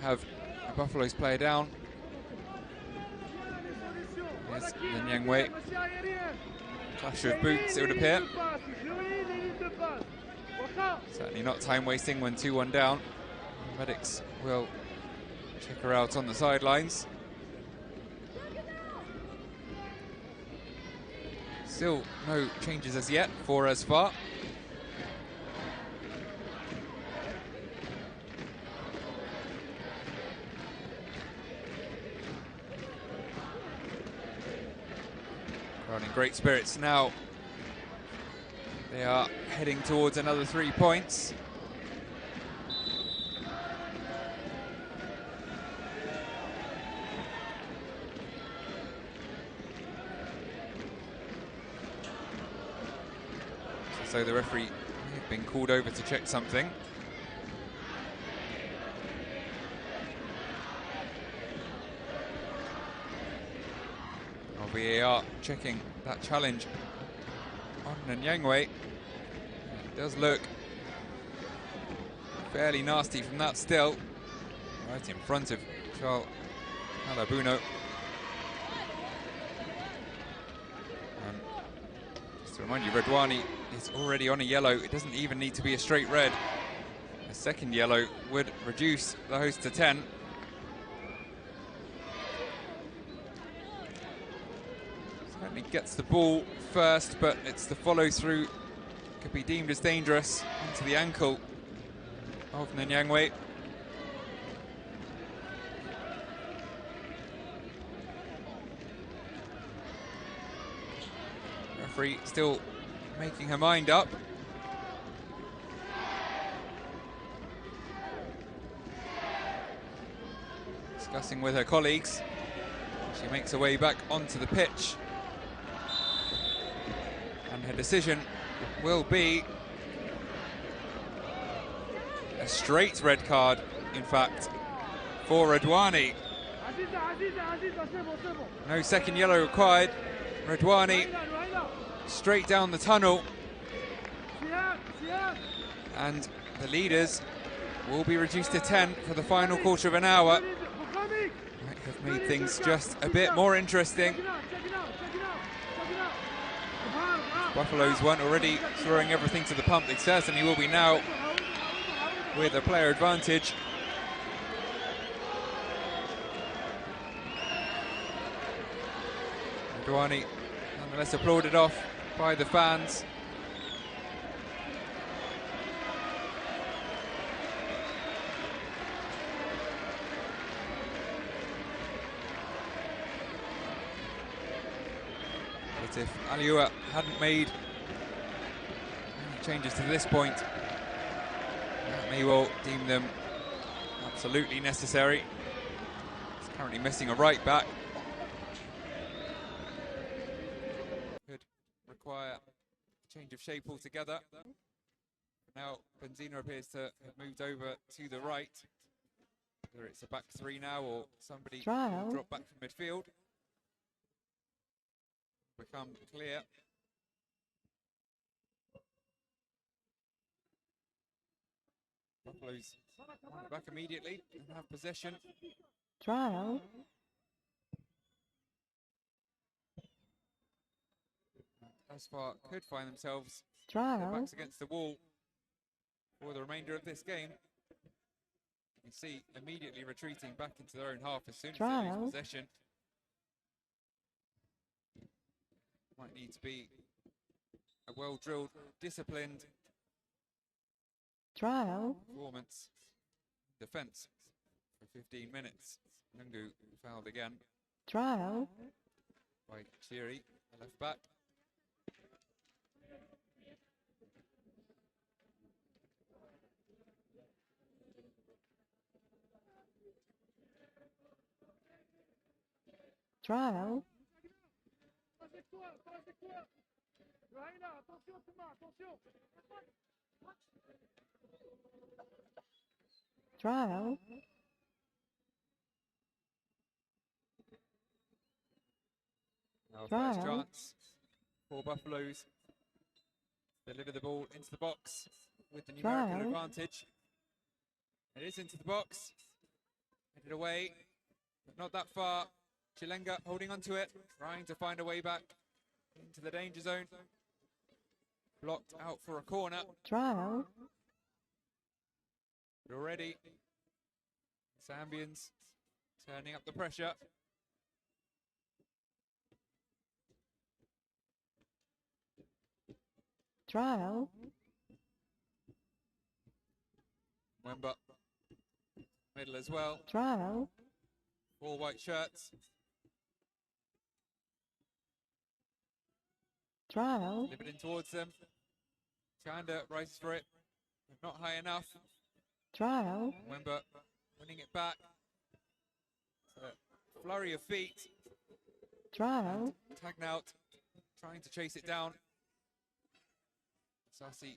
Have the Buffaloes player down. Here's the Nyangwe. Clash of boots, it would appear. Certainly not time wasting when 2-1 down. Medics will check her out on the sidelines. Still no changes as yet for ASFAR. Crowd in great spirits now. They are heading towards another 3 points. So the referee may have been called over to check something. VAR checking that challenge on Nyangwe. It does look fairly nasty from that still. Right in front of Charles Alabuno. Just to remind you, Redwani is already on a yellow. It doesn't even need to be a straight red. A second yellow would reduce the host to 10. Certainly gets the ball first, but it's the follow through. Could be deemed as dangerous onto the ankle of Nyangwe. Referee still making her mind up. Discussing with her colleagues. She makes her way back onto the pitch. And her decision will be a straight red card, in fact, for Redwani. No second yellow required. Redwani straight down the tunnel. And the leaders will be reduced to 10 for the final quarter of an hour. Might have made things just a bit more interesting. Buffaloes weren't already throwing everything to the pump. They certainly will be now with a player advantage. Redwani nonetheless applauded off by the fans. But if Aliua hadn't made any changes to this point, that may well deem them absolutely necessary. He's currently missing a right back. Could require a change of shape altogether. Now Benzina appears to have moved over to the right. Whether it's a back three now or somebody will drop back from midfield. Become clear. Buffaloes want it back immediately and have possession. Trial. ASFAR could find themselves Trial. their backs against the wall for the remainder of this game. You see immediately retreating back into their own half as soon as they lose possession. Might need to be a well-drilled, disciplined performance. Defence for 15 minutes. Nungu fouled again. Trial. By Chiri, the left back. Trial. Trial. Our Trial. first chance for Buffaloes. Deliver the ball into the box with the numerical Trial. advantage. It is into the box. Headed away, but not that far. Chilenga holding onto it, trying to find a way back into the danger zone. Blocked out for a corner. Trial. But already, Zambians turning up the pressure. Trial. Wemba, middle as well. Trial. 4 white shirts. Trial. Delivered in towards them. Chanda rises for it, but not high enough. Trial. Wemba winning it back. It's a flurry of feet. Trial. Tagnout trying to chase it down. Sassi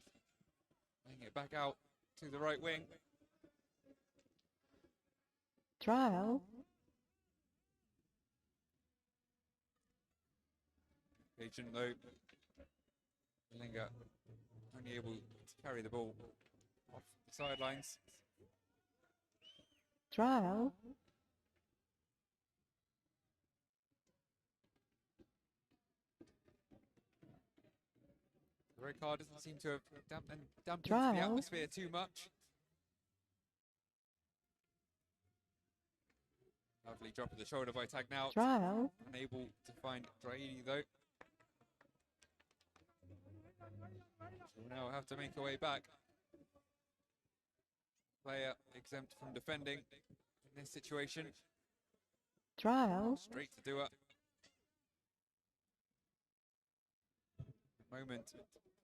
laying it back out to the right wing. Trial. Agent though, Linger only able to carry the ball off the sidelines. Trial. The red card doesn't seem to have dampened the Trial. atmosphere too much. Lovely drop of the shoulder by Tagnout. Trial. Unable to find Draini though. So now have to make a way back. Player exempt from defending in this situation. Trial. Straight to do it. Moment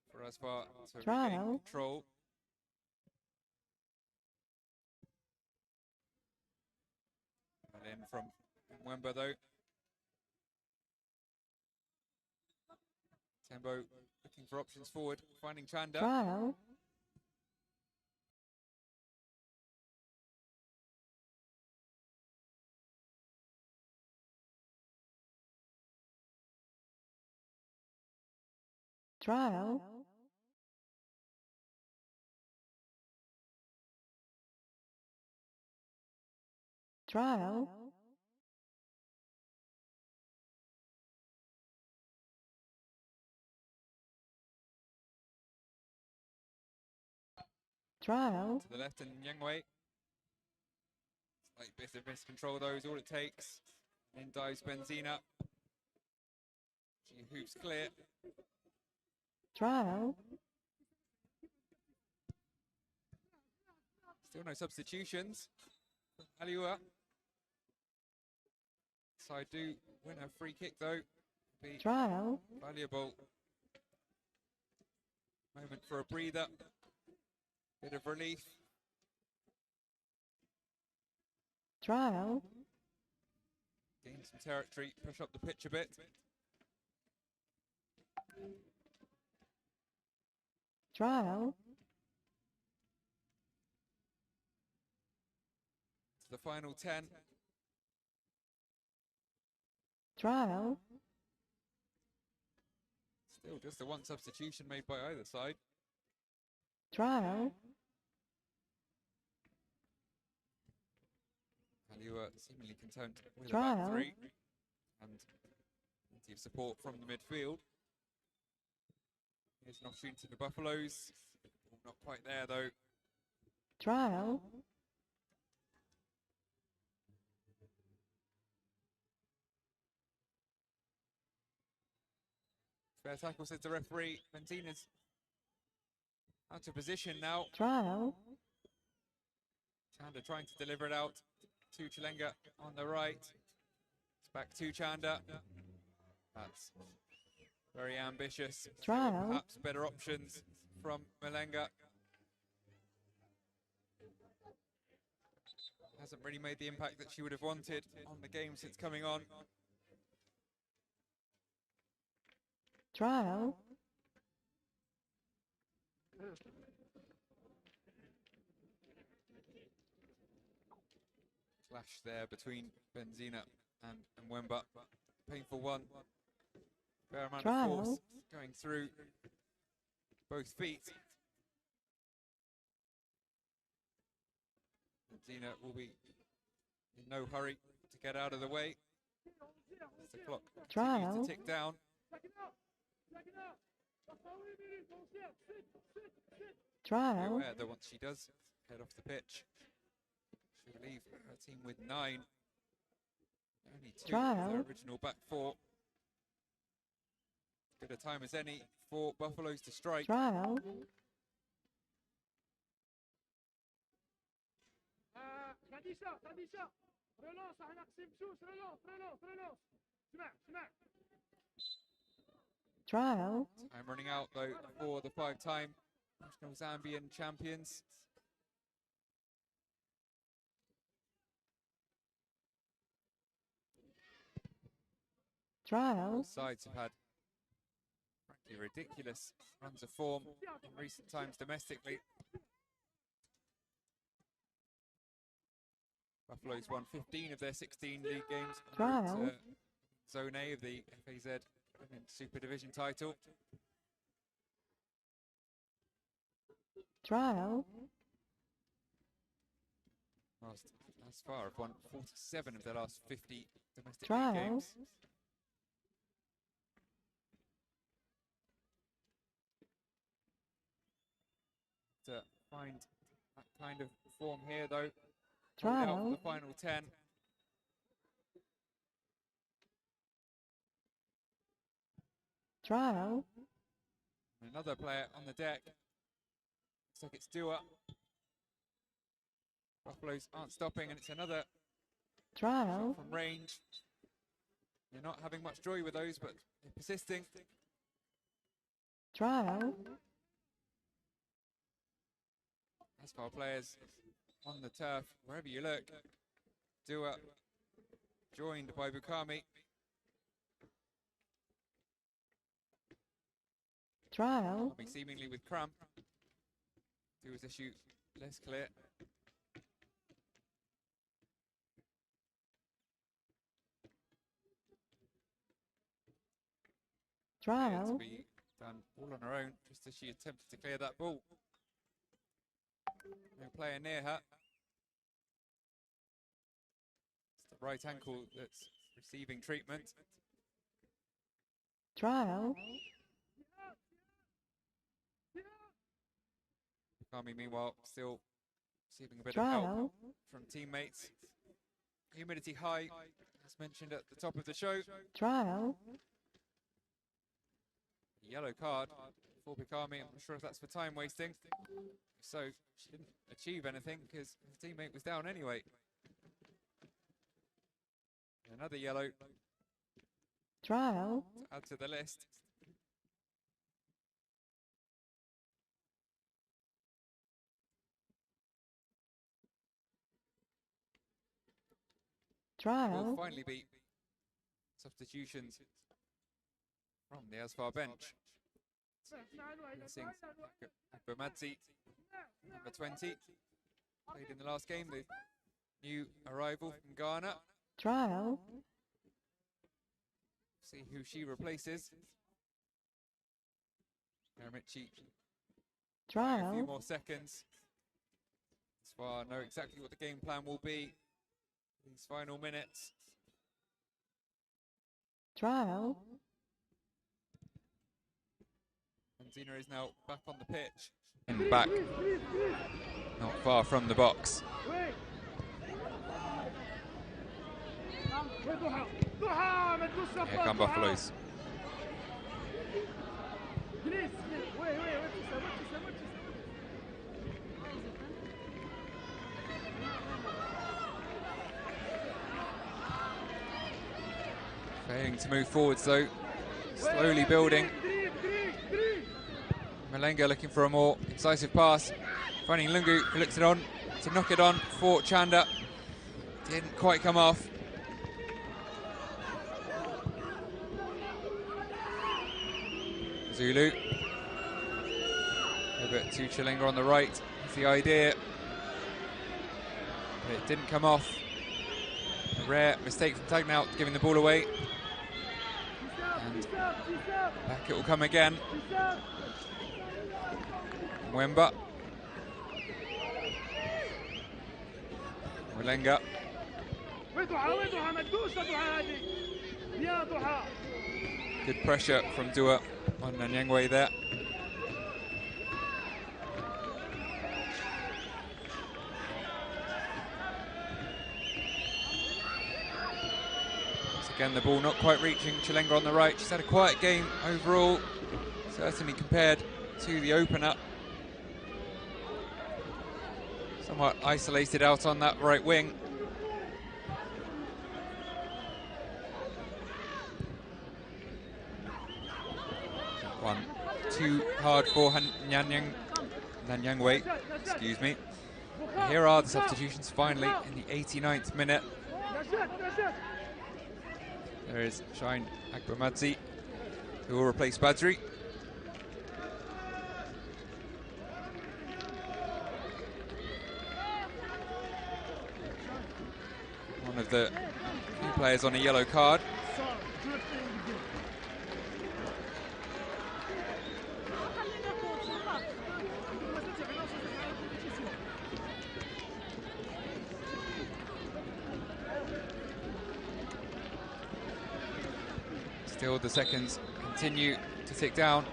for ASFAR to Trial. regain control. And in from Wemba though. Tembo looking for options forward, finding Chanda. Trial. Trial. Trial. Trial. To the left and Yangwei. Slight bit of miscontrol though is all it takes. In dives Benzina. She hoops clear. Trial. Still no substitutions. Aliua. So I do win a free kick though. Be Trial. valuable. Moment for a breather. Bit of relief. Trial. Gain some territory, push up the pitch a bit. Trial. To the final 10. Trial. Still just the one substitution made by either side. Trial. Aliua seemingly content with a Trial. back three. And plenty of support from the midfield. Here's an opportunity to the Buffaloes. Not quite there though. Trial. Fair tackle, says the referee. Benzina's out of position now. Trial. Chanda trying to deliver it out to Chilenga on the right. It's back to Chanda. That's very ambitious. Trial. Perhaps better options from Malenga. Hasn't really made the impact that she would have wanted on the game since coming on. Trial. Clash there between Benzina and Mwemba. Painful one. Fair amount of force going through both feet. Benzina will be in no hurry to get out of the way. As the clock continues to tick down. Trial. Aware that once she does head off the pitch, she'll leave her team with 9. Only 2 of their original back 4. Good a time as any for Buffaloes to strike. Trial. Trial. Time running out though for the 5-time national Zambian champions. Trial. Both sides have had frankly ridiculous runs of form in recent times domestically. Buffaloes won 15 of their 16 league games en route to Zone A of the FAZ Women's Super Division title. Trial. Whilst ASFAR have won 47 of their last 50 domestic league games. To find that kind of form here though. Out for the final 10. Trial. Another player on the deck. Looks like it's Dua. Buffaloes aren't stopping, and it's another trial from range. They're not having much joy with those, but they're persisting. Trial. ASFAR players on the turf, wherever you look. Dua joined by Bukami. Trial. Bukami seemingly with cramp. Dua's issue less clear. Trial. To be done all on her own, just as she attempted to clear that ball. No player near her. It's the right ankle that's receiving treatment. Trial. Bukami, meanwhile, still receiving a bit of help from teammates. Humidity high, as mentioned at the top of the show. Trial. Yellow card for Bukami. I'm not sure if that's for time wasting. So she didn't achieve anything because her teammate was down anyway. Another yellow. Trial. To add to the list. Trial. Will finally be substitutions from the ASFAR bench. Missing Bamadzi, number 20, played in the last game, the new arrival from Ghana. Trial. See who she replaces. Naramichi. Trial. A few more seconds. ASFAR know exactly what the game plan will be in these final minutes. Trial. Benzina is now back on the pitch. And back, not far from the box. Here come Buffaloes. Failing to move forwards though, slowly building. Malenga looking for a more incisive pass, finding Lungu, who looks it on to knock it on for Chanda. Didn't quite come off. Zulu. Over to Chilenga on the right. That's the idea. But it didn't come off. A rare mistake from Tagnout, giving the ball away. And back it will come again. Mwemba. Wilenga. Good pressure from Dua on Nanyangwe there. Once again, the ball not quite reaching Chilenga on the right. She's had a quiet game overall, certainly compared to the opener. Somewhat isolated out on that right wing. One too hard for Nanyangwe, excuse me. And here are the substitutions finally in the 89th minute. There is Shine Akbamadzi, who will replace Badri. One of the few players on a yellow card. Still the seconds continue to tick down.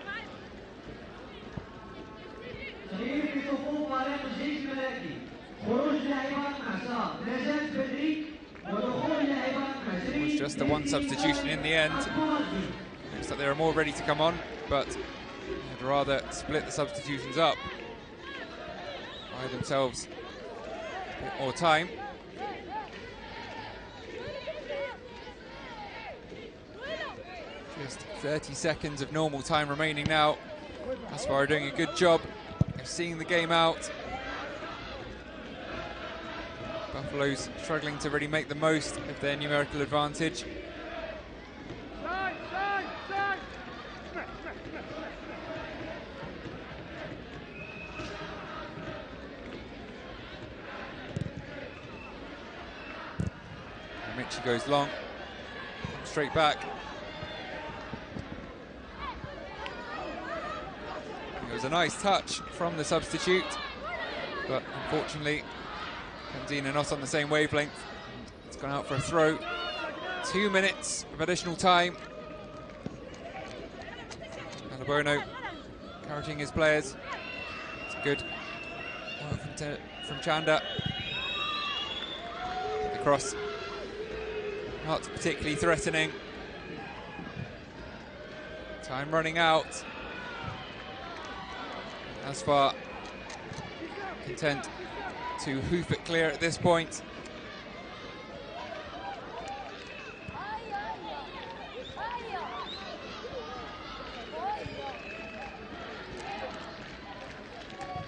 It was just the one substitution in the end. Looks like they are more ready to come on, but they'd rather split the substitutions up. Buy themselves a bit more time. Just 30 seconds of normal time remaining now. ASFAR are doing a good job of seeing the game out. Buffalo's struggling to really make the most of their numerical advantage. Michi goes long, straight back. It was a nice touch from the substitute, but unfortunately Benzina not on the same wavelength. It's gone out for a throw. 2 minutes of additional time. Alabono encouraging his players. It's good work from Chanda. The cross not particularly threatening. Time running out. ASFAR content to hoof it clear at this point.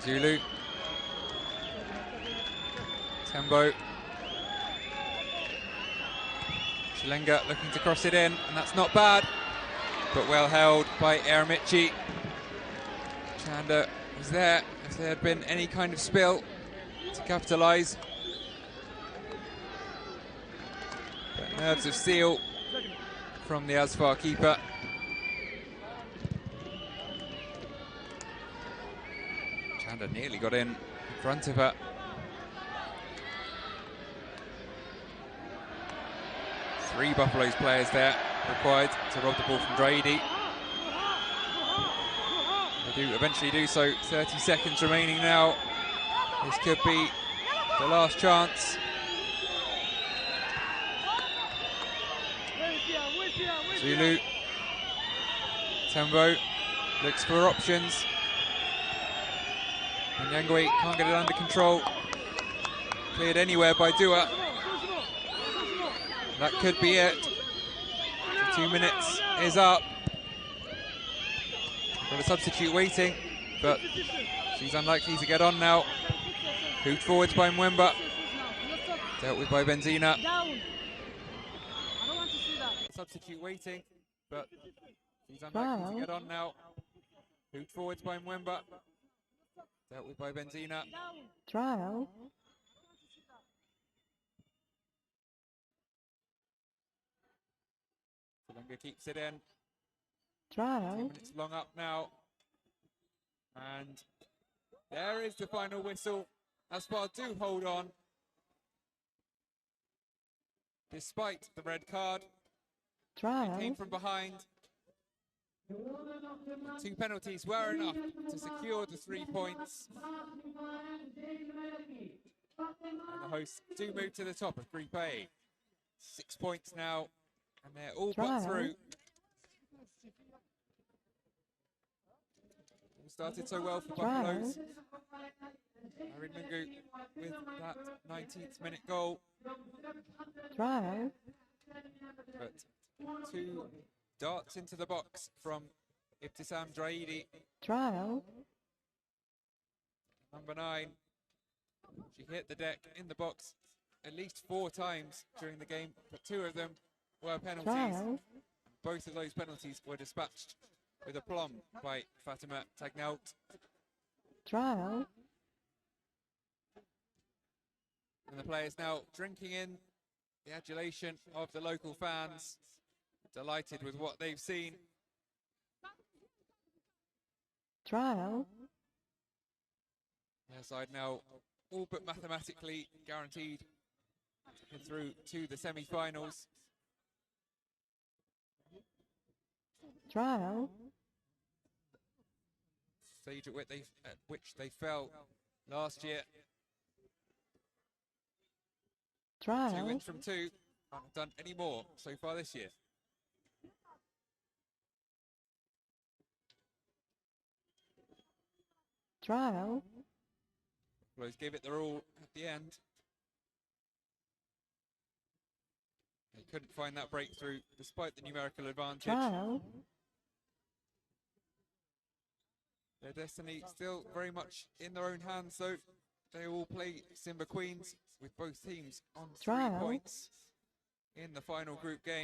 Zulu. Tembo. Chilenga looking to cross it in, and that's not bad, but well held by Eremichi. Chanda was there if there had been any kind of spill to capitalise. But nerves of steel from the ASFAR keeper. Chanda nearly got in front of her. Three Buffaloes players there required to rob the ball from Draidi. They do eventually do so. 30 seconds remaining now. This could be the last chance. Zulu. Tembo looks for options. And Nyangwe can't get it under control. Cleared anywhere by Dua. That could be it. So 2 minutes is up. Got a substitute waiting, but she's unlikely to get on now. Hoofed forwards by Mwemba. Dealt with by Benzina. Substitute waiting, but she's unlikely to get on now. Moved forwards by Mwemba. Dealt with by Benzina. Trial. Kalunga keeps it in. 2 Trial. minutes long up now. And there is the final whistle. ASFAR do hold on. Despite the red card. They came Trial. from behind. 2 penalties were enough to secure the 3 points. And the hosts do move to the top of Group A. 6 points now, and they're all but through. All started so well for Buffaloes. Arinungu with that 19th minute goal. Trial. But 2 darts into the box from Ibtisam Draidi. Trial. Number 9. She hit the deck in the box at least 4 times during the game, but 2 of them were penalties. Trial. Both of those penalties were dispatched with aplomb by Fatima Tagnaut. Trial. And the players now drinking in the adulation of the local fans, delighted with what they've seen. Trial. Their side now all but mathematically guaranteed to get through to the semi-finals. Trial. Stage at which they fell last year. 2 Trial. wins from 2. Haven't done any more so far this year. Trial. Buffaloes gave it their all at the end. They couldn't find that breakthrough despite the numerical advantage. Trial. Their destiny still very much in their own hands, though. They all play Simba Queens with both teams on 3 Trial. points in the final group game.